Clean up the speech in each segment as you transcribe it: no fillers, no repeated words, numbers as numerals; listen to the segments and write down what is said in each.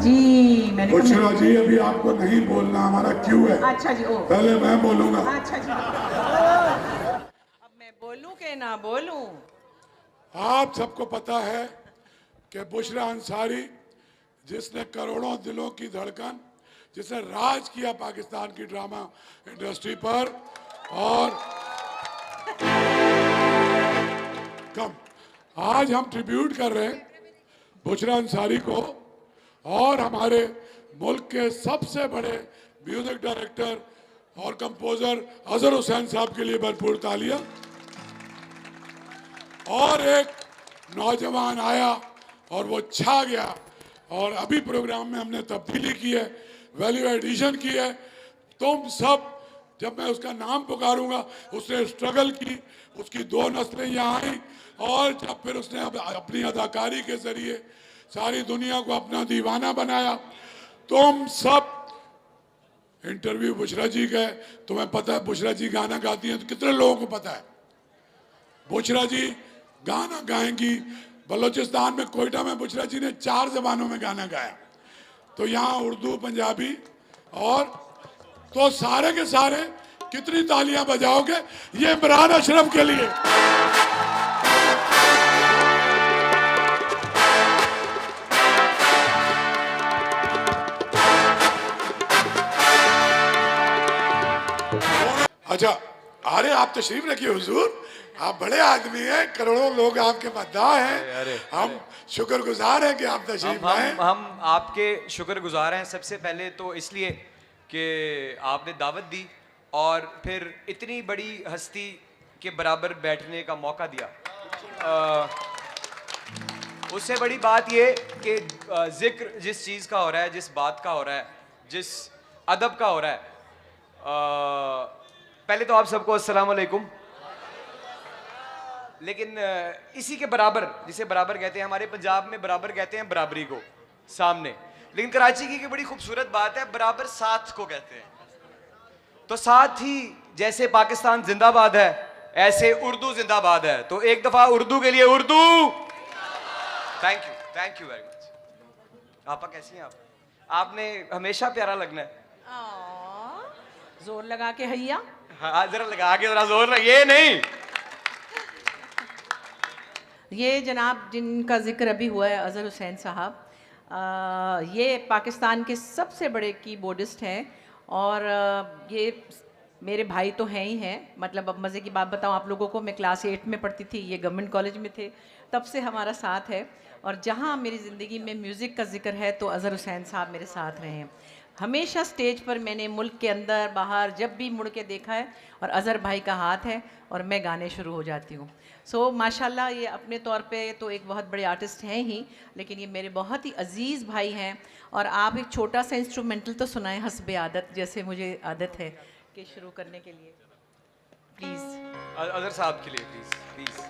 जी मैंने कहा बुशरा जी अभी आपको नहीं बोलना, हमारा क्यों है। अच्छा जी, ओ पहले मैं बोलूंगा। अच्छा जी। अब मैं बोलूं कि ना बोलूं? आप सबको पता है कि बुशरा अंसारी जिसने करोड़ों दिलों की धड़कन, जिसने राज किया पाकिस्तान की ड्रामा इंडस्ट्री पर, और कम आज हम ट्रिब्यूट कर रहे हैं बुशरा अंसारी को और हमारे मुल्क के सबसे बड़े म्यूजिक डायरेक्टर और कंपोजर अजहर हुसैन साहब के लिए भरपूर तालियां। और एक नौजवान आया और वो छा गया, और अभी प्रोग्राम में हमने तब्दीली की है, वैल्यू एडिशन की है। तुम सब, जब मैं उसका नाम पुकारूंगा, उसने स्ट्रगल की, उसकी 2 नस्लें यहाँ आई, और जब फिर उसने अपनी अदाकारी के जरिए सारी दुनिया को अपना दीवाना बनाया। तुम सब इंटरव्यू बुशरा जी का है, तुम्हें पता है बुशरा जी गाना गाती हैं, तो कितने लोगों को पता है बुशरा जी गाना गाएंगी। बलूचिस्तान में कोयटा में बुशरा जी ने 4 जबानों में गाना गाया, तो यहाँ उर्दू, पंजाबी, और तो सारे के सारे कितनी तालियां बजाओगे ये इमरान अशरफ के लिए। अच्छा, अरे आप तशरीफ रखिए हुजूर, आप बड़े आदमी हैं, करोड़ों लोग आपके मद्दाह हैं। हम शुक्रगुजार हैं कि आप तशरीफ लाए। हम आपके शुक्रगुजार हैं सबसे पहले तो इसलिए कि आपने दावत दी और फिर इतनी बड़ी हस्ती के बराबर बैठने का मौका दिया। उससे बड़ी बात ये कि जिक्र जिस चीज़ का हो रहा है, जिस बात का हो रहा है, जिस अदब का हो रहा है, पहले तो आप सबको अस्सलाम वालेकुम। लेकिन इसी के बराबर, जिसे बराबर कहते हैं, हमारे पंजाब में बराबर कहते हैं बराबरी को सामने, लेकिन कराची की बड़ी खूबसूरत बात है, बराबर साथ को कहते हैं। तो साथ ही जैसे पाकिस्तान जिंदाबाद है, ऐसे उर्दू जिंदाबाद है। तो एक दफा उर्दू के लिए Urdu. Thank you very much. आपा कैसी हैं आप? आपने हमेशा प्यारा लगना है। जोर लगा के हैया। हाँ, जरा लगा के, जरा जोर ये नहीं। ये जनाब जिनका जिक्र अभी हुआ है, अजहर हुसैन साहब, ये पाकिस्तान के सबसे बड़े कीबोर्डिस्ट हैं, और ये मेरे भाई तो हैं ही हैं। मतलब अब मज़े की बात बताऊं आप लोगों को, मैं क्लास 8 में पढ़ती थी, ये गवर्नमेंट कॉलेज में थे, तब से हमारा साथ है। और जहां मेरी ज़िंदगी में म्यूज़िक का जिक्र है तो अजहर हुसैन साहब मेरे साथ रहे हैं। हमेशा स्टेज पर मैंने मुल्क के अंदर बाहर जब भी मुड़ के देखा है, और अजहर भाई का हाथ है और मैं गाने शुरू हो जाती हूँ। सो माशाल्लाह, ये अपने तौर पे तो एक बहुत बड़े आर्टिस्ट हैं ही, लेकिन ये मेरे बहुत ही अजीज़ भाई हैं। और आप एक छोटा सा इंस्ट्रूमेंटल तो सुनाएं हस्बे आदत, जैसे मुझे आदत है कि शुरू करने के लिए, प्लीज़। अजहर साहब के लिए प्लीज प्लीज।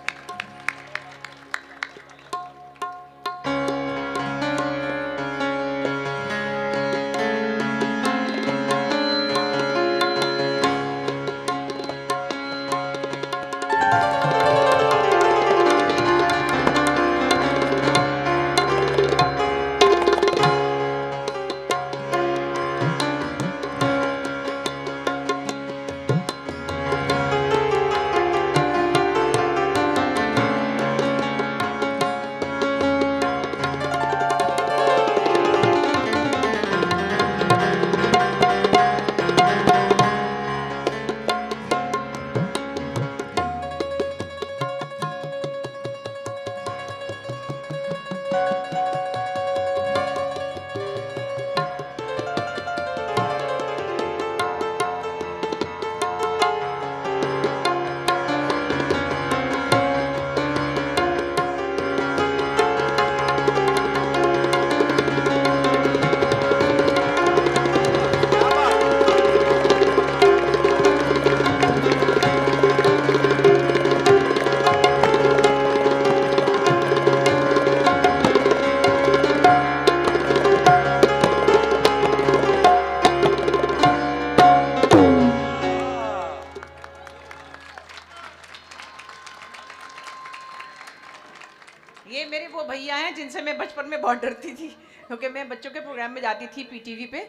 ये मेरे वो भैया हैं जिनसे मैं बचपन में बहुत डरती थी। क्योंकि मैं बच्चों के प्रोग्राम में जाती थी पीटीवी पे,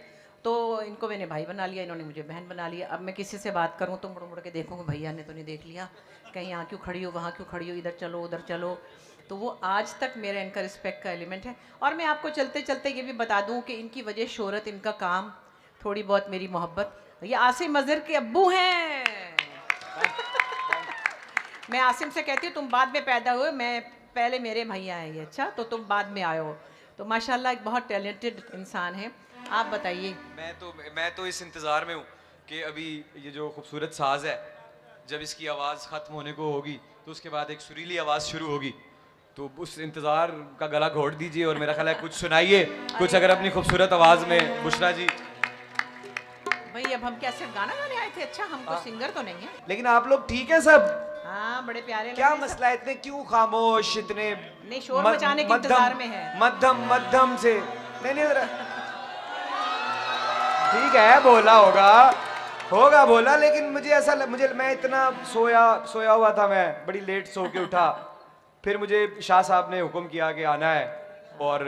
तो इनको मैंने भाई बना लिया, इन्होंने मुझे बहन बना लिया। अब मैं किसी से बात करूं तो मुड़ मुड़ के देखूंगा भैया ने तो नहीं देख लिया, कहीं यहाँ क्यों खड़ी हो, वहाँ क्यों खड़ी हो, इधर चलो उधर चलो। तो वो आज तक मेरे इनका रिस्पेक्ट का एलिमेंट है। और मैं आपको चलते चलते ये भी बता दूं कि इनकी वजह शोहरत, इनका काम, थोड़ी बहुत मेरी मोहब्बत। ये आसिम अजहर के अब्बू हैं। मैं आसिम से कहती हूँ तुम बाद में पैदा हुए, मैं पहले मेरे भैया हैं ये, अच्छा तो तुम बाद में आए हो। तो माशाल्लाह एक बहुत टैलेंटेड इंसान है। आप बताइए। मैं तो इस इंतज़ार में हूँ कि अभी ये जो खूबसूरत साज है, जब इसकी आवाज़ ख़त्म होने को होगी तो उसके बाद एक सुरीली आवाज़ शुरू होगी, तो उस इंतज़ार का गला घोट दीजिए और मेरा ख्याल है कुछ सुनाइए, कुछ अगर अपनी खूबसूरत आवाज़ में। बुशरा जी, भाई अब हम क्या सिर्फ गाना गाने आए थे? अच्छा हमको सिंगर तो नहीं है। लेकिन आप लोग ठीक है सब? हाँ बड़े प्यारे लग क्या रहे हैं सब। मसला है, इतने क्यों खामोश, इतने नहीं, शोर मचाने के इंतजार में है। मध्यम मध्यम से नहीं नहीं जरा ठीक है, बोला होगा बोला, लेकिन मुझे ऐसा मैं इतना सोया हुआ था, मैं बड़ी लेट सो के उठा, फिर मुझे शाह साहब ने हुक्म किया कि आना है, और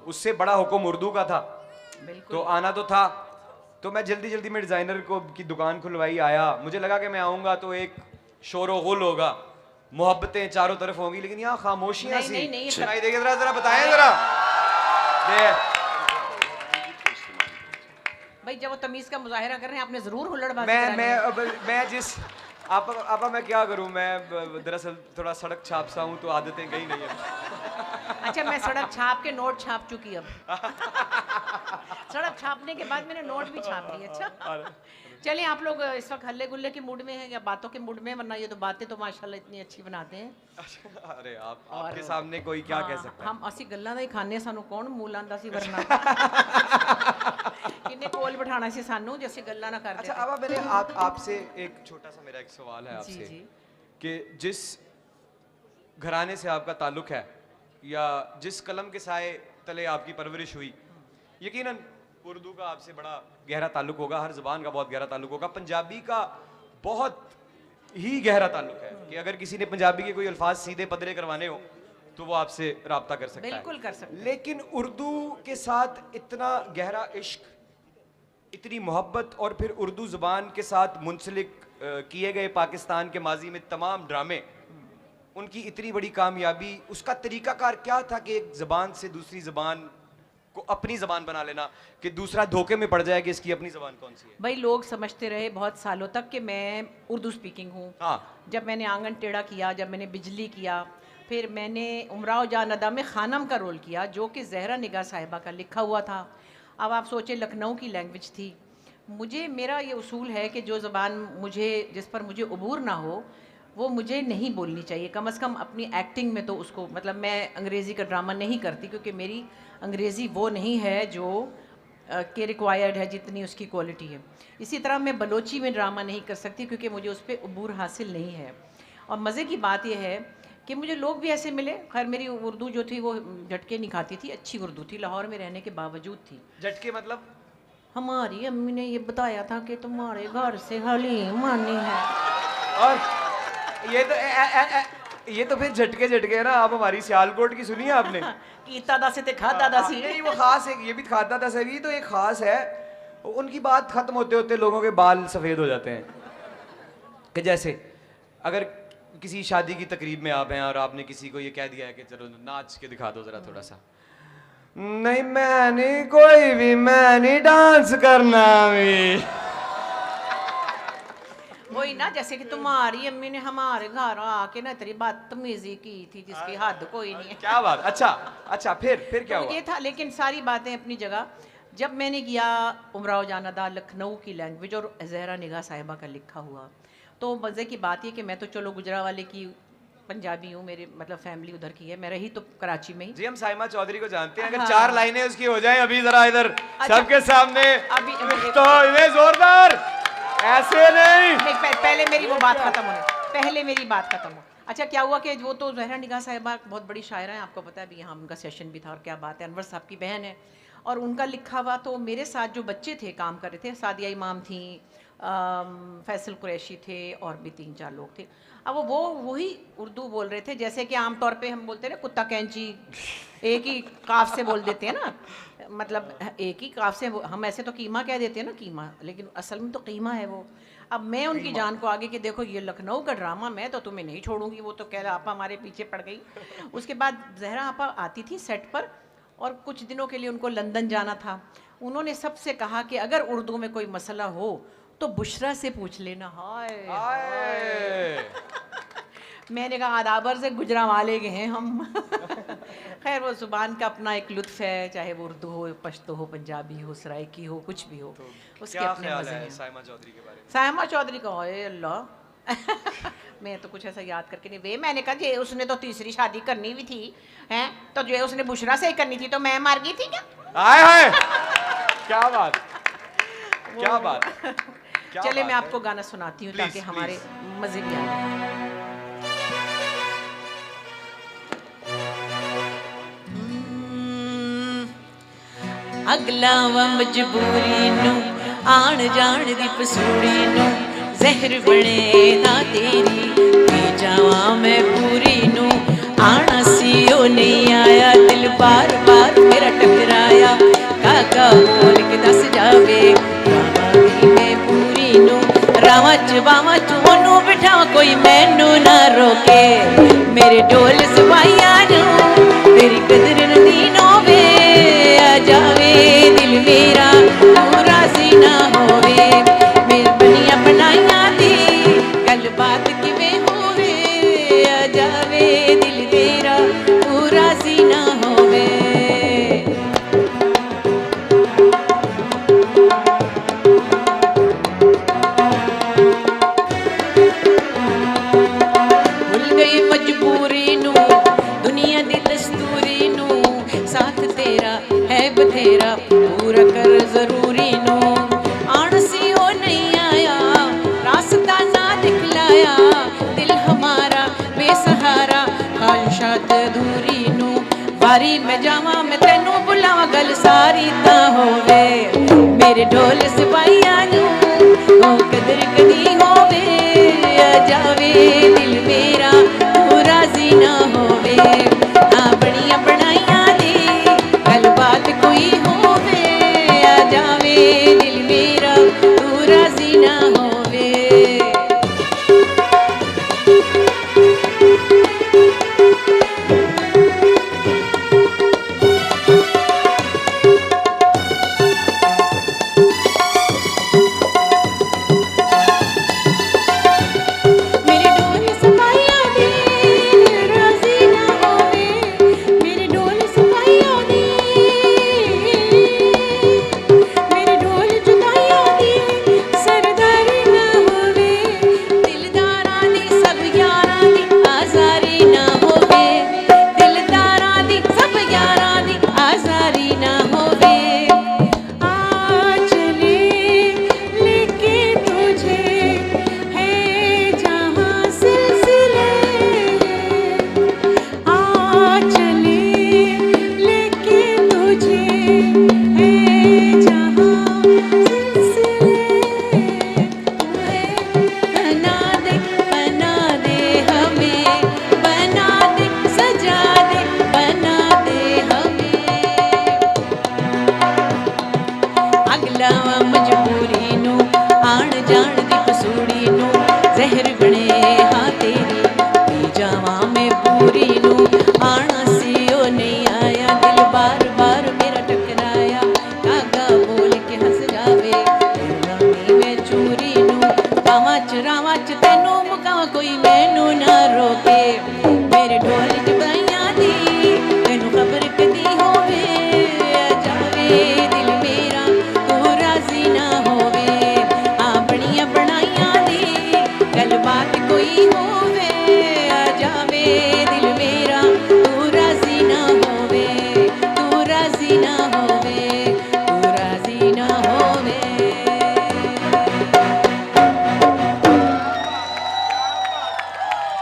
उससे बड़ा हुक्म उर्दू का था, तो आना तो था। तो मैं जल्दी में डिजाइनर की दुकान खुलवाई आया, मुझे लगा कि मैं आऊंगा तो एक शोर गुल होगा, मोहब्बतें चारों तरफ होंगी, लेकिन यहाँ खामोशियां सी नहीं, सुनाई देगी। जरा बताएं जरा भाई, जब वो तमीज का मुजाहिरा कर रहे हैं आपने जरूर हुल्लड़बाजी करानी है। मैं जिस आपा मैं क्या करूं, मैं दरअसल थोड़ा सड़क छाप सा हूं, तो आदतें गई नहीं है। अच्छा, मैं सड़क छाप के नोट छाप चुकी अब। सड़क छापने के बाद मैंने नोट भी छाप ली। अच्छा चलिए, आप लोग इस वक्त हल्ले गुल्ले के मूड में हैं या बातों के मूड में? वरना ये तो बातें तो माशाल्लाह इतनी अच्छी बनाते हैं। अरे आपके सामने कोई क्या कह सकता है। हम असी गल्लां दा ही खाने, सानू कौन मूल आंदा सी वरना किन्ने कोल बिठाना सी सानू जे असी गल्लां ना करते। अच्छा अब मेरे आपसे एक छोटा सा मेरा एक सवाल है आपसे, कि जिस घराने से आपका ताल्लुक है या जिस कलम के साए तले आपकी परवरिश हुई, यकीनन उर्दू का आपसे बड़ा गहरा ताल्लुक होगा, हर ज़बान का बहुत गहरा ताल्लुक होगा, पंजाबी का बहुत ही गहरा ताल्लुक है कि अगर किसी ने पंजाबी के कोई अल्फाज सीधे पदरे करवाने हो तो वो आपसे राब्ता कर सकता है। बिल्कुल कर सकते हैं। लेकिन उर्दू के साथ इतना गहरा इश्क, इतनी मोहब्बत, और फिर उर्दू ज़बान के साथ मुंसलिक किए गए पाकिस्तान के माजी में तमाम ड्रामे, उनकी इतनी बड़ी कामयाबी, उसका तरीकाकार क्या था कि एक ज़बान से दूसरी ज़बान को अपनी ज़बान बना लेना, कि दूसरा धोखे में पड़ जाए कि इसकी अपनी ज़बान कौन सी है? भाई लोग समझते रहे बहुत सालों तक कि मैं उर्दू स्पीकिंग हूँ। हाँ। जब मैंने आंगन टेढ़ा किया, जब मैंने बिजली किया, फिर मैंने उमराव जान अदा में खानम का रोल किया, जो कि ज़हरा निगाह साहिबा का लिखा हुआ था। अब आप सोचें, लखनऊ की लैंग्वेज थी। मुझे, मेरा ये उसूल है कि जो ज़बान मुझे, जिस पर मुझे उबूर ना हो, वो मुझे नहीं बोलनी चाहिए। कम से कम अपनी एक्टिंग में तो उसको, मतलब मैं अंग्रेज़ी का ड्रामा नहीं करती, क्योंकि मेरी अंग्रेज़ी वो नहीं है जो के रिक्वायर्ड है, जितनी उसकी क्वालिटी है। इसी तरह मैं बलोची में ड्रामा नहीं कर सकती, क्योंकि मुझे उस पर उबूर हासिल नहीं है। और मज़े की बात यह है कि मुझे लोग भी ऐसे मिले। खैर मेरी उर्दू जो थी वो झटके नहीं खाती थी, अच्छी उर्दू थी, लाहौर में रहने के बावजूद थी। झटके मतलब? हमारी अम्मी ने ये बताया था कि तुम्हारे घर से हलीम आनी है। और ये तो फिर झटके है ना। आप हमारी सियालकोट की सुनी है आपने? कीता दा से ते खाता दा सी। नहीं, वो खास है, ये भी खाता दा से भी तो एक खास है। उनकी बात खत्म होते होते लोगों के बाल सफेद हो जाते हैं। कि जैसे अगर किसी शादी की तकरीब में आप हैं और आपने किसी को ये कह दिया है कि चलो नाच के दिखा दो जरा थोड़ा सा, नहीं मैं नहीं डांस करना भी। वही ना, जैसे कि तुम्हारी अम्मी ने हमारे घर आके ना तेरी बदतमीजी की थी जिसकी हद कोई नहीं है। क्या बात। अच्छा फिर क्या हुआ? ये था, लेकिन सारी बातें अपनी जगह। जब मैंने किया उमराव जान अदा, लखनऊ की लैंग्वेज और ज़हरा निगाह साहिबा का लिखा हुआ, तो मज़े की बात ये कि मैं तो चलो गुजरावाले की पंजाबी हूँ, मेरे मतलब फैमिली उधर की है, मैं रही तो कराची में ही। जी हम साइमा चौधरी को जानते हैं। अगर हाँ। 4 लाइनें उसकी हो जाएं अभी जरा इधर सबके सामने, अभी तो इन्हें जोरदार ऐसे नहीं। पहले मेरी वो बात खत्म हो। अच्छा क्या हुआ कि वो तो ज़हरा निगाह साहिबा बहुत बड़ी शायरा हैं, आपको पता है। अभी यहाँ उनका सेशन भी था, और क्या बात है, अनवर साहब की बहन है, और उनका लिखा हुआ। तो मेरे साथ जो बच्चे थे काम कर रहे थे, सादिया इमाम थी, फैसल कुरैशी थे और भी 3-4 लोग थे। अब वो वही उर्दू बोल रहे थे जैसे कि आमतौर पे हम बोलते हैं ना कुत्ता कैंची, एक ही काफ से बोल देते हैं ना, मतलब एक ही काफ से हम ऐसे तो कीमा कह देते हैं ना, कीमा, लेकिन असल में तो कीमा है वो। अब मैं उनकी जान को आगे कि देखो ये लखनऊ का ड्रामा, मैं तो तुम्हें नहीं छोड़ूंगी। वो तो कह रहा आपा हमारे पीछे पड़ गई। उसके बाद जहरा आपा आती थी सेट पर और कुछ दिनों के लिए उनको लंदन जाना था। उन्होंने सबसे कहा कि अगर उर्दू में कोई मसला हो तो बुशरा से पूछ लेना। हाय मैंने कहा आदाबर से गुजरावाले के हैं हम। खैर वो ज़ुबान का अपना एक लुत्फ़ है, चाहे वो उर्दू हो, पश्तो हो, पंजाबी हो, सराइकी हो, कुछ भी हो, उसके क्या अपने ख्याल मज़े है हैं। साइमा चौधरी के बारे में? सायमा चौधरी का ओए अल्लाह मैं तो कुछ ऐसा याद करके नहीं वे, मैंने कहा जे उसने तो तीसरी शादी करनी भी थी हैं, तो जो उसने बुशरा से ही करनी थी तो मैं मर गई थी क्या? आए हाय क्या बात, क्या बात, क्या चले बात मैं है। आपको गाना सुनाती हूँ ताकि Please, हमारे please. मज़े भी आए। अगला व मजबूरी नू आण जाण दी पसूड़ी नू जहर बने ना तेरी पी जावा मैं पूरी नू आना सी ओ नहीं आया दिल बार बार मेरा टकराया काका बोल के दस जावे रावांगी मैं पूरी नू रावा च ओनू बिठा कोई मैनू ना रोके मेरे ढोल सवाइया नू तेरी कदर नदीन होवे आ जावे दिल मेरा तू राजी ना होवे मेरी बनिया बनाइया दी गल बात किवें होवे आ जावे दिल मेरा तू राजी ना होवे। भुल गई मजबूरी नू दुनिया दी दस्तूरी नू साथ तेरा है बथेरा पूरा कर जरूरी नू आणसी ओ नहीं आया रास्ता ना दिखलाया दिल हमारा बेसहारा ख्वाहिशात अधूरी नू बारी मैं जावा मैं तेनू बुलावा गल सारी ता होवे मेरे ढोल सिपाहिया नू ओ कदर कदी होवे आ जावे दिल मेरा तू राजी ना होवे हाँ बड़िया बनाइया दी गल बात कोई होवे आ जावे दिल मेरा तू राजी ना होवे। मेरे ढोल सपाइया दी राजी ना होवे मेरे ढोल सपाइया दी मेरे ढोल जुदाइया दी सरदारी ना होवे दिलदारा दी सब यारा दी आजारी ना होवे दिलदारा दी सब यारा दी आजारी ना होवे आ चले लेके तुझे है जहाँ सिलसिले आ चले लेके तुझे है जहाँ सिलसिले बना दे हमें बना दे सजा दे बना दे हमें अगला मजबूरी नू आण जाण दी पसूड़ी नू जहर बने हाँ तेरी पी जावा मैं पूरी नू आना सी ओ नहीं आया दिल बार बार मेरा टकराया कागा बोल के हंस जावे रानी मैं चूरी नू रावा च तेनू मुकावा कोई मैनू ना रोके मेरे ढोल जबाइया दी तेनू खबर कदी होवे आ जावे दिल मेरा तू राजी ना होवे आ बड़िया बनाइया दी गल बात कोई होवे आ जावे दिल मेरा तू राजी ना होवे तू राजी ना होवे तू राजी ना होवे।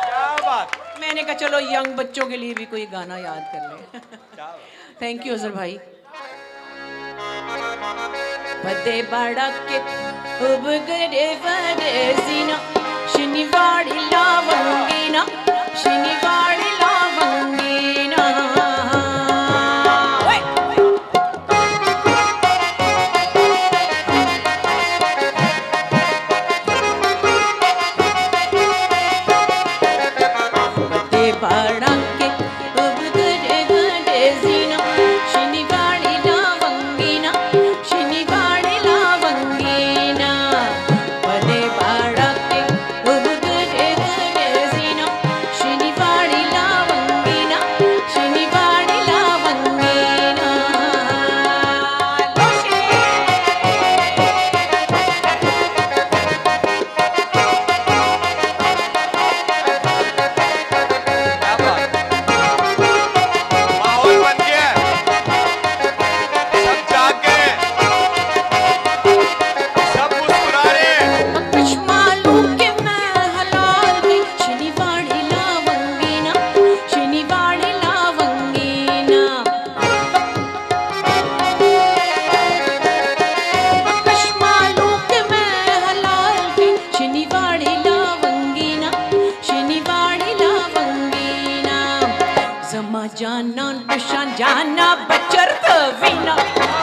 क्या बात, मैंने कहा चलो यंग बच्चों के लिए भी कोई गाना याद कर ले। क्या बात। थैंक यू अजहर भाई। बदे बाड़ा के उबगडे वडेसिना शनिवारी लावंगिना शनिवारी लावंगिना बड़े बड़ा के उबगडे वडेसिना शनिवारी लावंगिना शनिवारी लावंगिना बड़े बड़ा के उबगडे वडेसिना शनिवारी लावंगिना शनिवारी लावंगिना क्या बात, माहौल बन गया है, सब जाग गए, सब मुस्कुरा रहे हैं। कुछ मालूम के मैं हलाल गई शनिवारी लावंगिना शनिवारी लावंगिना कुछ मालूम के मैं हलाल गई शनिवारी लावंगिना शनिवारी लावंगिना जमा जाना पशान जाना बचर तवीना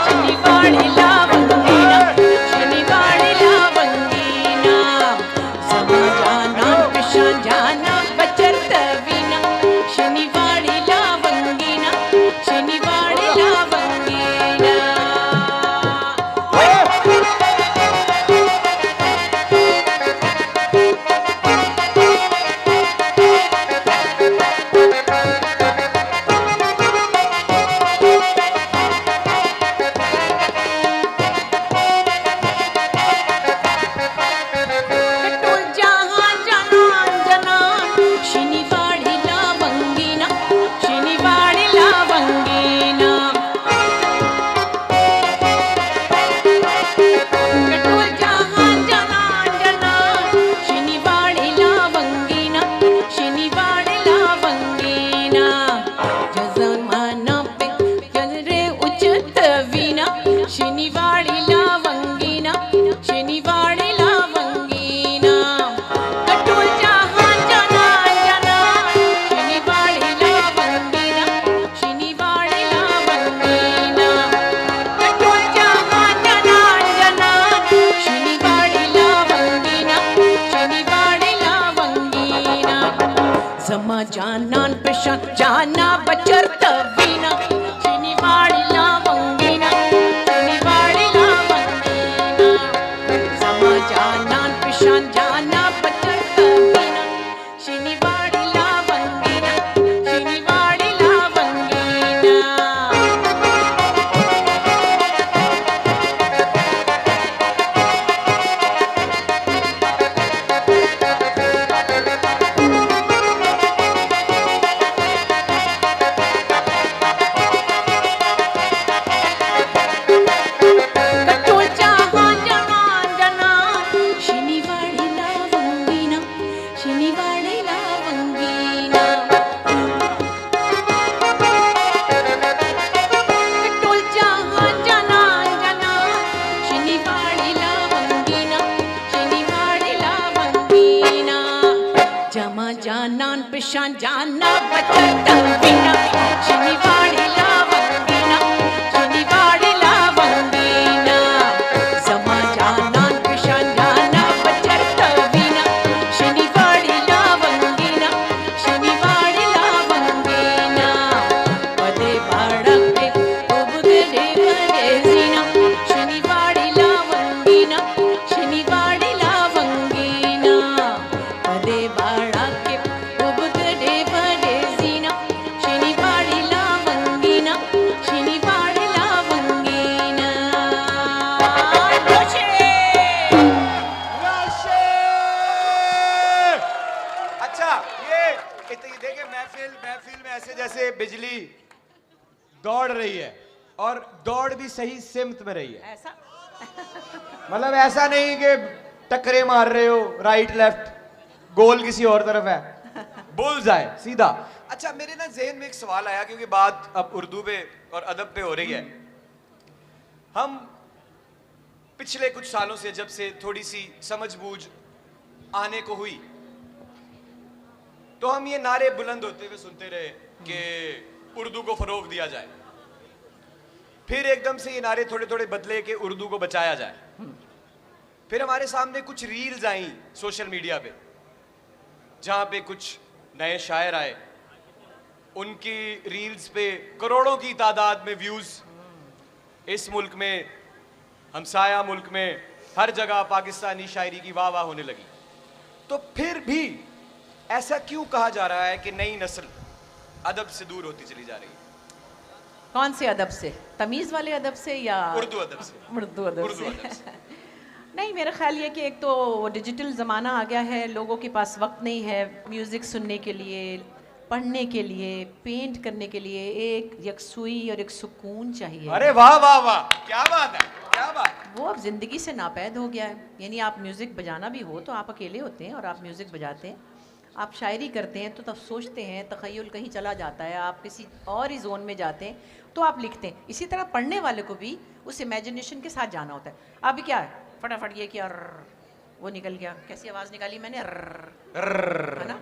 शनिवारी लावंगिना शनिवारी लावंगिना जमा जाना पशान जाना बचर तवीना शनिवारी लावंगिना शनिवारी लावंगिना कटोल जहां जनान जनान शनिवारी लावंगिना शनिवारी लावंगिना कटोल जहां जनान जनान शनिवारी लावंगिना शनिवारी लावंगिना जजमाना पे जरे उचित वीना शनिवारी लावंगिना शनिवारी लावंगिना कटोल जहां जनान जनान शनिवारी लावंगिना शनिवारी लावंगिना कटोल जहां जनान जनान शनिवारी लावंगिना शनिवारी लावंगिना जमा जानान पेशान जाना बचर तवीना शनिवारी लावंगिना शनिवारी लावंगिना जमा जानान पेशान जाना बचर तवीना शनिवारी लावंगिना शनिवारी लावंगिना कटोल जहां जनान जनान शनिवारी लावंगिना शनिवारी लावंगिना कटोल जहां जनान जनान शनिवारी लावंगिना शनिवारी लावंगिना जमा जानान पेशान जाना बचर तवीना शनिवारी लावंगिना शनिवारी लावंगिना जमा जानान पेशान जाना बचर तवीना शनिवारी लावंगिना शनिवारी लावंगिना पदे बाड़के उबगडे वडेसिना शनिवारी लावंगिना शनिवारी लावंगिना पदे बाड़के उबगडे वडेसिना शनिवारी लावंगिना शनिवारी लावंगिना अच्छा, ये देखिए, महफिल में ऐसे जैसे बिजली दौड़ रही है और दौड़ भी सही सिमत में रही है। ऐसा मतलब ऐसा नहीं कि टक्करे मार रहे हो राइट लेफ्ट, गोल किसी और तरफ है, बुल्स आए सीधा। अच्छा, मेरे ना ज़हन में एक सवाल आया क्योंकि बात अब उर्दू पे और अदब पे हो रही है। हम पिछले कुछ सालों से जब से थोड़ी सी समझ बूझ आने को हुई, तो हम ये नारे बुलंद होते हुए सुनते रहे कि उर्दू को फरोग दिया जाए। फिर एकदम से ये नारे थोड़े थोड़े बदले कि उर्दू को बचाया जाए। फिर हमारे सामने कुछ रील्स आई सोशल मीडिया पे, जहां पे कुछ नए शायर आए, उनकी रील्स पे करोड़ों की तादाद में व्यूज। इस मुल्क में, हमसाया मुल्क में, हर जगह पाकिस्तानी शायरी की वाह वाह होने लगी। तो फिर भी ऐसा क्यों कहा जा रहा है कि नई नस्ल अदब से दूर होती चली जा रही है? कौन से अदब से? तमीज़ वाले अदब से या उर्दू अदब से? उर्दू अदब उर्दू अदब से? से। नहीं, मेरा ख्याल ये कि एक तो डिजिटल ज़माना आ गया है, लोगों के पास वक्त नहीं है म्यूज़िक सुनने के लिए, पढ़ने के लिए, पेंट करने के लिए। एक यकसुई और एक सुकून चाहिए। अरे वाह वाह वाह, क्या बात है, क्या बात। वो अब ज़िंदगी से नापैद हो गया है। यानी आप म्यूज़िक बजाना भी हो तो आप अकेले होते हैं और आप म्यूज़िक बजाते हैं। आप शायरी करते हैं तो तब सोचते हैं, तख़य्युल कहीं चला जाता है, आप किसी और ही जोन में जाते हैं तो आप लिखते हैं। इसी तरह पढ़ने वाले को भी उस इमेजिनेशन के साथ जाना होता है। अभी क्या है, फटाफट ये किया, वो निकल गया, कैसी आवाज़ निकाली मैंने, है ना।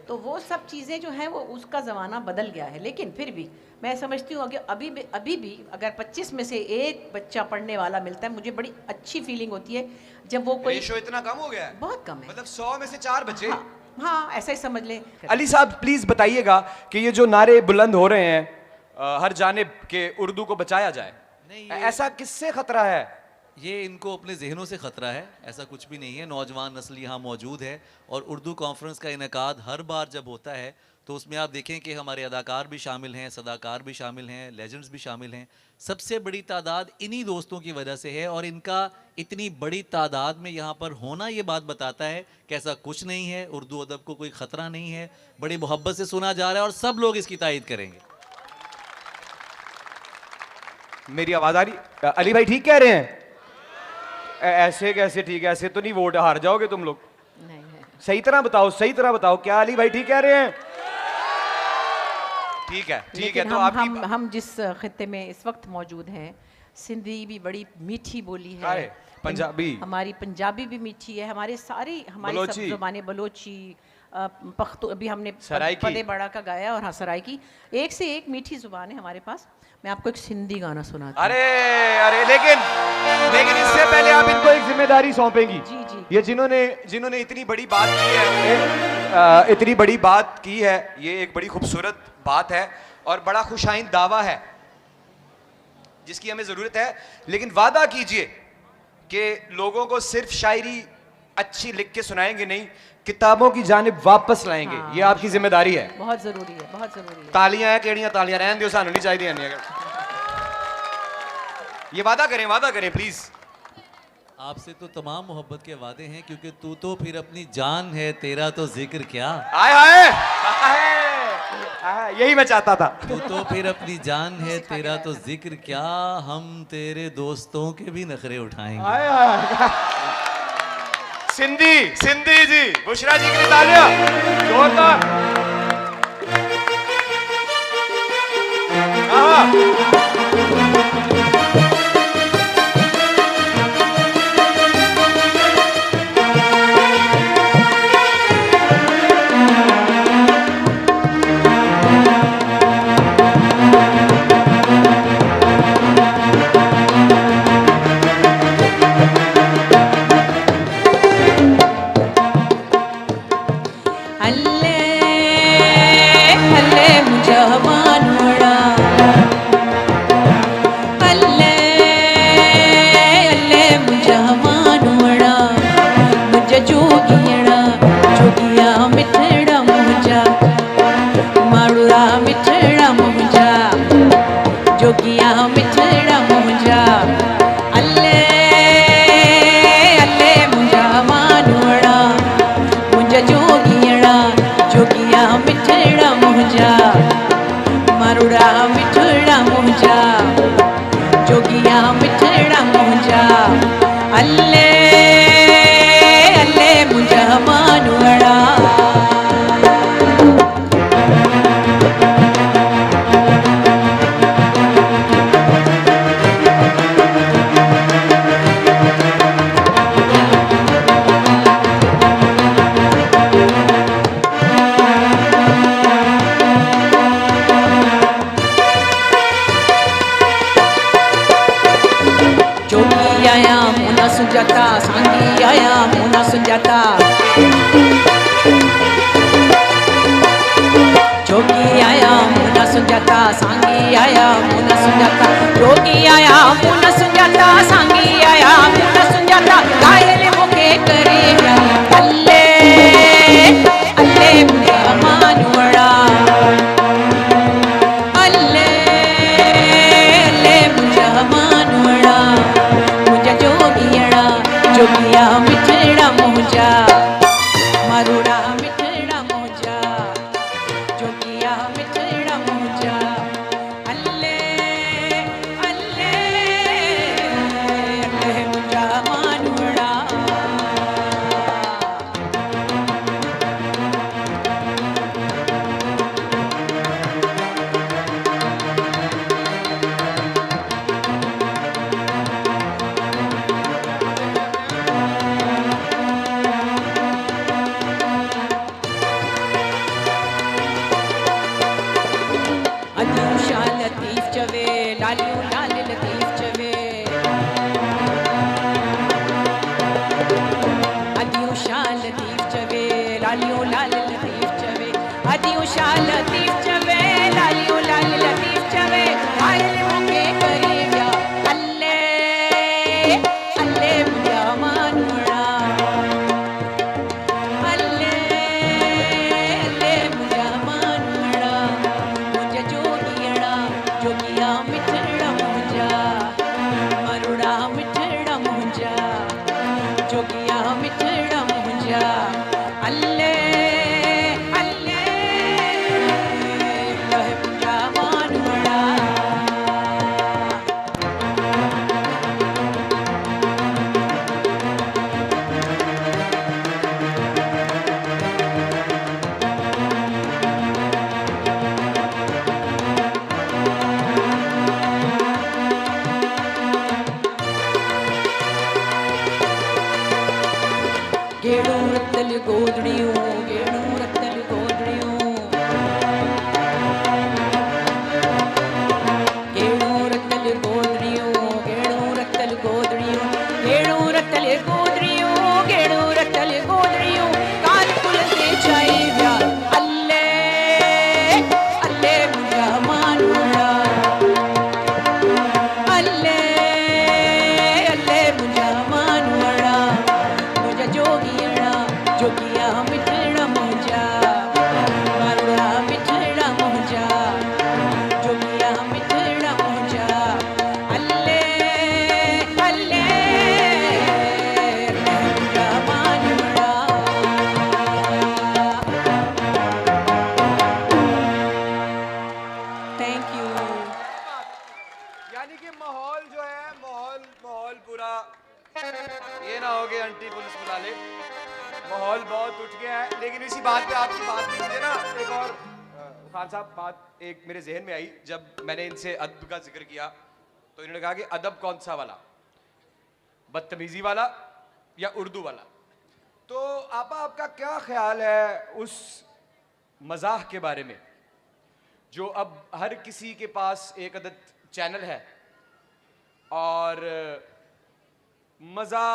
तो वो सब चीज़ें जो हैं वो उसका ज़माना बदल गया है। लेकिन फिर भी मैं समझती हूँ कि अभी भी अगर 25 में से एक बच्चा पढ़ने वाला मिलता है, मुझे बड़ी अच्छी फीलिंग होती है जब वो कोई। रेशो इतना कम हो गया है? बहुत कम है, मतलब 100 में से 4 बच्चे। हाँ, ऐसा ही समझ लें। अली साहब प्लीज बताइएगा कि ये जो नारे बुलंद हो रहे हैं हर जानिब के उर्दू को बचाया जाए, नहीं, ऐसा किससे खतरा है? ये इनको अपने जहनों से ख़तरा है, ऐसा कुछ भी नहीं है। नौजवान नस्ल यहाँ मौजूद है और उर्दू कॉन्फ्रेंस का इनेकाद हर बार जब होता है तो उसमें आप देखें कि हमारे अदाकार भी शामिल हैं, सदाकार भी शामिल हैं, लेजेंड्स भी शामिल हैं। सबसे बड़ी तादाद इन्हीं दोस्तों की वजह से है और इनका इतनी बड़ी तादाद में यहाँ पर होना ये बात बताता है कि ऐसा कुछ नहीं है, उर्दू अदब को कोई ख़तरा नहीं है, बड़ी मोहब्बत से सुना जा रहा है और सब लोग इसकी तायद करेंगे। मेरी आवाज आ रही? अली भाई ठीक कह रहे हैं? ऐसे कैसे ठीक है? ऐसे तो नहीं वोट हार जाओगे तुम लोग। नहीं है। सही तरह बताओ, सही तरह बताओ, क्या अली भाई ठीक कह रहे हैं? ठीक है, ठीक है। लेकिन तो हम जिस खित्ते में इस वक्त मौजूद हैं, सिंधी भी बड़ी मीठी बोली है, पंजाबी, हमारी पंजाबी भी मीठी है, हमारी सब ज़ुबानें, बलोची, पख्तो, अभी हमने पदे बड़ा का गाया, और हाँ सराइकी, एक से एक मीठी ज़ुबान है हमारे पास। मैं आपको एक सिंधी गाना सुनाती हूँ। अरे अरे, लेकिन इससे पहले आप इनको एक जिम्मेदारी सौंपेंगी। जी जी। ये जिन्होंने इतनी बड़ी बात की है, इतनी बड़ी बात की है, ये एक बड़ी खूबसूरत बात है और बड़ा खुशाइन दावा है जिसकी हमें जरूरत है। लेकिन वादा कीजिए कि लोगों को सिर्फ शायरी अच्छी लिख के सुनाएंगे नहीं, किताबों की जानिब वापस लाएंगे। हाँ, ये आपकी जिम्मेदारी है। बहुत ज़रूरी है, बहुत ज़रूरी है। तालियां है, केड़ियां तालियां, रहन दियो, सानू नहीं चाहिए। ये वादा करें प्लीज। आपसे तो तमाम मोहब्बत के वादे हैं, क्योंकि तू तो फिर अपनी जान है, तेरा तो जिक्र क्या। आए हाय, यही मैं चाहता था। तू तो फिर अपनी जान है, तेरा तो जिक्र क्या, हम तेरे दोस्तों के भी नखरे उठाएंगे। सिंधी जी, बुशरा जी के लिए तालियां जोरदार। अल्ले सुजाता सांगी आया मोना सुजाता जोगी आया मोना सुजाता सांगी आया मोना सुजाता जोगी आया मोना सुजाता सांगी आया मोना सुजाता कायल मुखे करे अल्ले अल्ले मुझा मानुड़ा अल्ले अल्ले मुझा मानुड़ा मुझा जोगियड़ा जोगिया मिठड़ा मुझा मारुड़ा मिठड़ा मुझा जोगिया मिठड़ा मुझा अल्ले अल्ले अल्ले मुझा मानुड़ा अदूशा लतीफ चवे लालियो लाल लतीफ चवे अदूशा लतीफ चवे लालियो लाल लतीफ चवे अदूशा लतीफ चवे लालियो लाल लतीफ चवे आयल मुके करिया अल्ले अल्ले मुझा मानुड़ा अल्ले अल्ले मुझा मानुड़ा मुझा जोगियड़ा जोगिया मिठड़ा मुझा मरुड़ा मिठड़ा मुझा जोगिया मिठड़ा मुझा अल्ले अल्ले अल्ले मुझा मानुड़ा गेड़ू रत्तल गोदड़ियों गेड़ू रत्तल गोदड़ियों गेड़ू रत्तल गोदड़ियों गेड़ू रत्तल गोदड़ियों गेड़ू रत्तल गोदड़ियों गेड़ू रत्तल गोदड़ियों काल कुल से छाई व्या अल्ले अल्ले मुझा मानुड़ा अल्ले अल्ले मुझा मानुड़ा मुझा जोगियड़ा जोगिया मिठड़ा मुझा मारुड़ा मिठड़ा मुझा जोगिया मिठड़ा मुझा अल्ले अल्ले मुझा मानुड़ा थैंक यू यानी कि माहौल जो है माहौल माहौल पूरा ये ना हो गया आंटी पुलिस बुला ले माहौल बहुत उठ गया है लेकिन इसी बात पे आपकी बात नहीं मुझे ना एक और खान साहब बात एक मेरे जहन में आई जब मैंने इनसे अदब का जिक्र किया तो इन्होंने कहा कि अदब कौन सा वाला बदतमीजी वाला या उर्दू वाला तो आपा आपका क्या ख्याल है उस मजाक के बारे में जो अब हर किसी के पास एक अदद चैनल है और मज़ा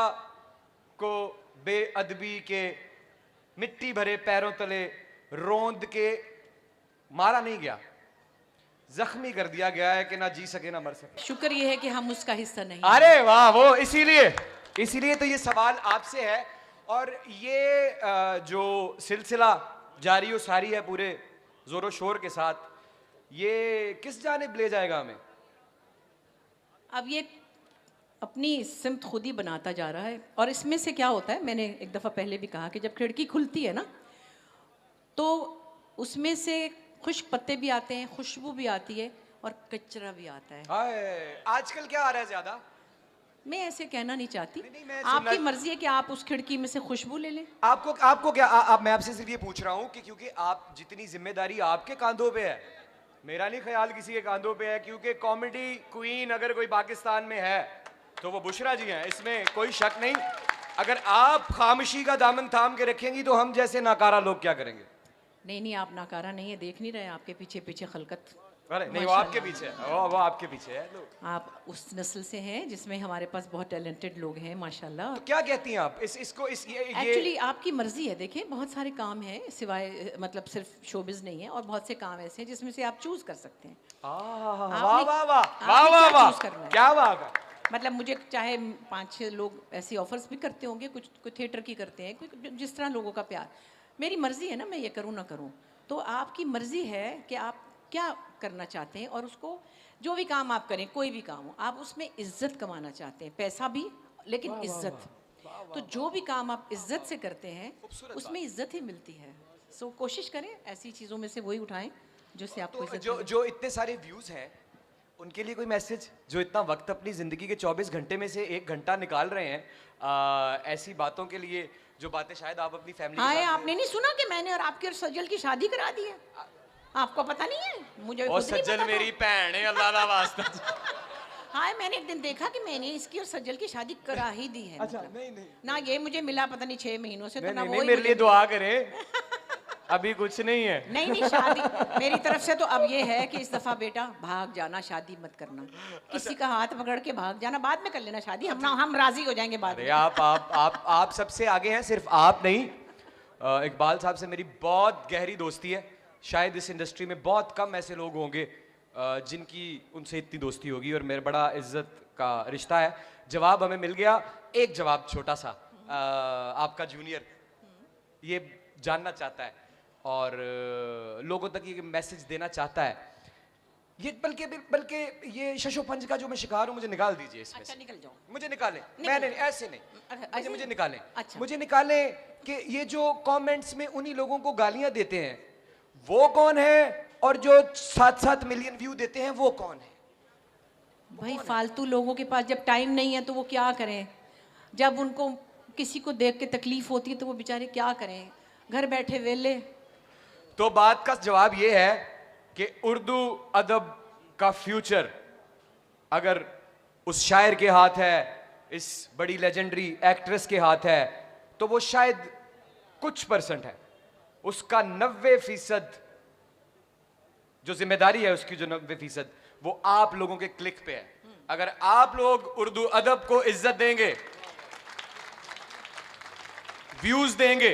को बेअदबी के मिट्टी भरे पैरों तले रोंद के मारा नहीं गया जख्मी कर दिया गया है कि ना जी सके ना मर सके शुक्र ये है कि हम उसका हिस्सा नहीं अरे वाह वो इसीलिए तो ये सवाल आपसे है और ये जो सिलसिला जारी व सारी है पूरे जोरों शोर के साथ ये किस जानिब ले जाएगा हमें अब ये अपनी सिमत खुद ही बनाता जा रहा है और इसमें से क्या होता है मैंने एक दफ़ा पहले भी कहा कि जब खिड़की खुलती है ना तो उसमें से खुश्क पत्ते भी आते हैं खुशबू भी आती है और कचरा भी आता है हाय आजकल क्या आ रहा है ज्यादा मैं ऐसे कहना नहीं चाहती नहीं, मैं आपकी सुनना- मर्जी है कि आप उस खिड़की में से खुशबू ले लें आपको क्या मैं आपसे सिर्फ ये पूछ रहा हूँ कि क्योंकि आप जितनी जिम्मेदारी आपके कांधों पे है मेरा नहीं ख्याल किसी के कांधों पे है क्योंकि कॉमेडी क्वीन अगर कोई पाकिस्तान में है तो वो बुशरा जी हैं इसमें कोई शक नहीं अगर आप खामोशी का दामन थाम के रखेंगी तो हम जैसे नाकारा लोग क्या करेंगे नहीं आप नाकारा नहीं है देख नहीं रहे आपके पीछे पीछे खलकत अरे नहीं, वो आपके पीछे है, वो आपके पीछे है। लो। आप उस नस्ल से हैं जिसमें हमारे पास बहुत टैलेंटेड लोग हैं माशाल्लाह। तो क्या कहती हैं आप इसको ये एक्चुअली आपकी मर्जी है, देखिए बहुत सारे काम हैं सिवाय मतलब सिर्फ शोबिज नहीं है, और बहुत से काम ऐसे हैं जिसमें से आप चूज कर सकते हैं। वाह आपने- वाह वाह वाह आपने वाह क्या वाह, choose करना है? क्या बात है। मतलब मुझे चाहे 5-6 लोग ऐसी ऑफर्स भी करते होंगे, कुछ कोई थिएटर की करते हैं, कोई जिस तरह लोगों का प्यार, मेरी मर्जी है ना मैं ये करूँ ना करूँ। तो आपकी मर्जी है कि आप क्या करना चाहते हैं, और उसको जो भी काम आप करें, कोई भी काम हो, आप उसमें इज्जत कमाना चाहते हैं, पैसा भी लेकिन इज्जत। तो जो भी काम आप इज्जत से करते हैं उसमें इज्जत ही मिलती है। सो कोशिश करें ऐसी चीज़ों में से वही उठाएं जो से आपको तो इज्जत जो मिले। जो इतने सारे व्यूज हैं उनके लिए कोई मैसेज, जो इतना वक्त अपनी जिंदगी के 24 घंटे में से 1 घंटा निकाल रहे हैं ऐसी बातों के लिए, जो बातें शायद आप अपनी फैमिली हाँ, आपने नहीं सुना कि मैंने और आपके और सज्जल की शादी करा दी है? आपको पता नहीं है? मुझे और खुद नहीं सज्जल पता था। मेरी भैन है, अल्लाह दा वास्ता। हाँ, मैंने एक दिन देखा कि मैंने इसकी और सज्जल की शादी करा ही दी है। अच्छा, मतलब। नहीं। ना ये मुझे मिला पता नहीं 6 महीनों से, तो नहीं ना नहीं वो नहीं, ही मेरे मुझे लिए मिला। दुआ करें, अभी कुछ नहीं है। नहीं शादी मेरी तरफ से तो अब ये है कि इस दफा बेटा भाग जाना, शादी मत करना। किसी का हाथ पकड़ के भाग जाना, बाद में कर लेना शादी, हम राजी हो जाएंगे बाद अरे में। आप सबसे आगे हैं, सिर्फ आप नहीं। इकबाल साहब से मेरी बहुत गहरी दोस्ती है, शायद इस इंडस्ट्री में बहुत कम ऐसे लोग होंगे जिनकी उनसे इतनी दोस्ती होगी, और मेरा बड़ा इज्जत का रिश्ता है। जवाब हमें मिल गया, एक जवाब छोटा सा, आपका जूनियर ये जानना चाहता है और लोगों तक ये मैसेज देना चाहता है। ये बल्कि ये शशोपंज का जो मैं शिकार हूँ, मुझे निकाल दीजिए इसमें अच्छा से। निकल जाओ। मुझे निकालें, निकल। मैंने ऐसे नहीं, ऐसे मुझे नहीं? निकालें। अच्छा। मुझे निकालें कि ये जो कमेंट्स में उन्हीं लोगों को गालियां देते हैं वो कौन है, और जो 7-7 मिलियन व्यू देते हैं वो कौन है। भाई फालतू लोगों के पास जब टाइम नहीं है तो वो क्या करें? जब उनको किसी को देख के तकलीफ होती है तो वो बेचारे क्या करें? घर बैठे वेले। तो बात का जवाब ये है कि उर्दू अदब का फ्यूचर अगर उस शायर के हाथ है, इस बड़ी लेजेंडरी एक्ट्रेस के हाथ है, तो वो शायद कुछ % है, उसका 90% जो जिम्मेदारी है, उसकी जो 90% वो आप लोगों के क्लिक पे है। अगर आप लोग उर्दू अदब को इज्जत देंगे, व्यूज देंगे,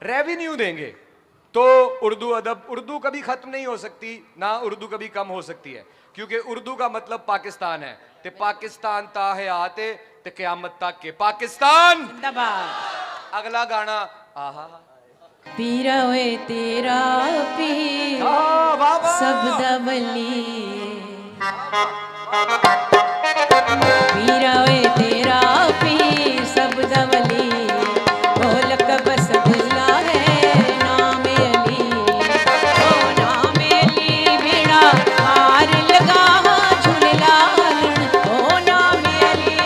रेवेन्यू देंगे, तो उर्दू कभी खत्म नहीं हो सकती, ना उर्दू कभी कम हो सकती है, क्योंकि उर्दू का मतलब पाकिस्तान है। ते पाकिस्तान ता है आते ते क़यामत तक के पाकिस्तान। जिंदाबाद। अगला गाना आहा पीरा वे तेरा पीर वाह वाह सब दवली, पीरा वे तेरा पीर सब दवली, बोल कबस गुजला है नाम अली, ओ नाम अली बिना हार लगा झूला, ओ नाम अली,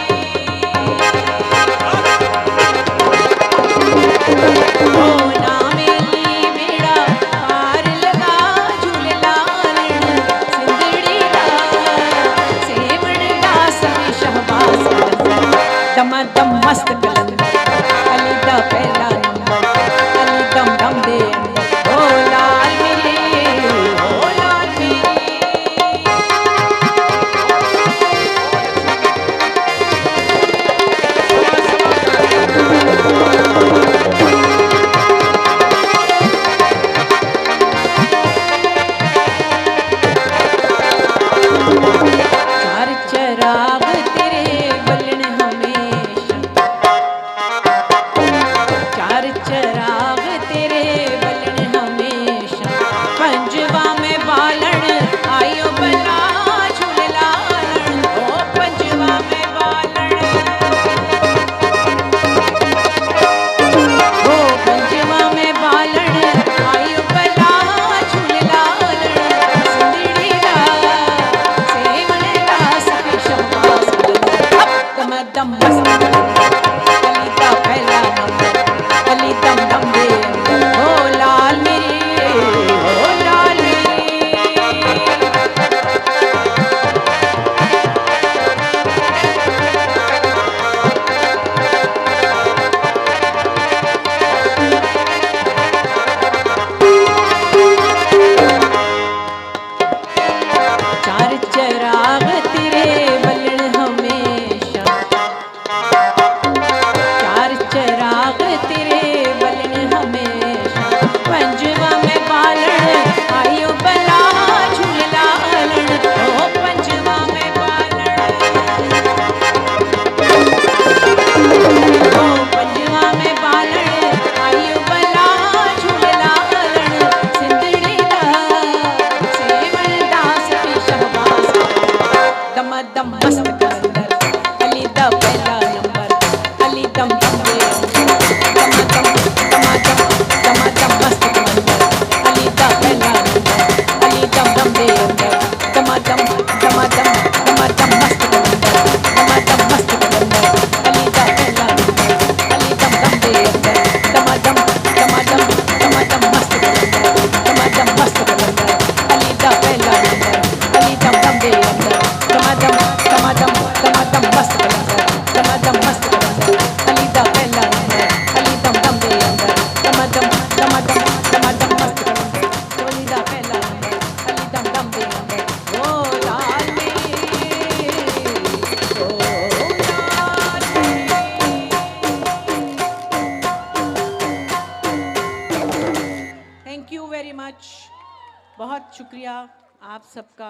ओ नाम अली बिना हार लगा झूला, सिंदड़ी दा सेवण दा सभी शहबाज दम दम मस्त कलंदर, अली दा पहला नंबर, अली दम दम दे अंदर, ओ लाल मेरे, ओ लाल मेरे। चार चराग तेरे बलन हमेशा, चार चराग तेरे बलन हमेशा, पंजवा में बालन आयो बला झूलालन, ओ पंजवा में बालन, ओ पंजवा में बालन आयो बला झूलालन, सिंदड़ी दा सेवण दा सभी शहबाज दम दम मस्त अली दा पहला नंबर, अली दम दम दे अंदर, ओ लाल मेरे, ओ लाल मेरे। दम मस्त कलंदर अली दा पहला नंबर अली दम दम दे दमादम दमादम दमादम मस्त कलंदर अली दा पहला नंबर अली दम दम दे अंदर दमादम दमादम दमादम मस्त कलंदर दमादम मस्त कलंदर अली दा पहला नंबर अली दम दम दे अंदर दमादम दमादम दमादम मस्त कलंदर दमादम मस्त कलंदर अली दा पहला नंबर अली दम दम दे अंदर दमादम दमादम दमादम मस्त कलंदर दमादम मस्त कलंदर अली दा पहला नंबर अली दम दम दे अंदर दमादम दमादम दमादम मस्त कलंदर अली दा पहला नंबर अली दम दम दे अंदर ओ लाल मेरी ओ लाल थैंक यू वेरी मच बहुत शुक्रिया आप सबका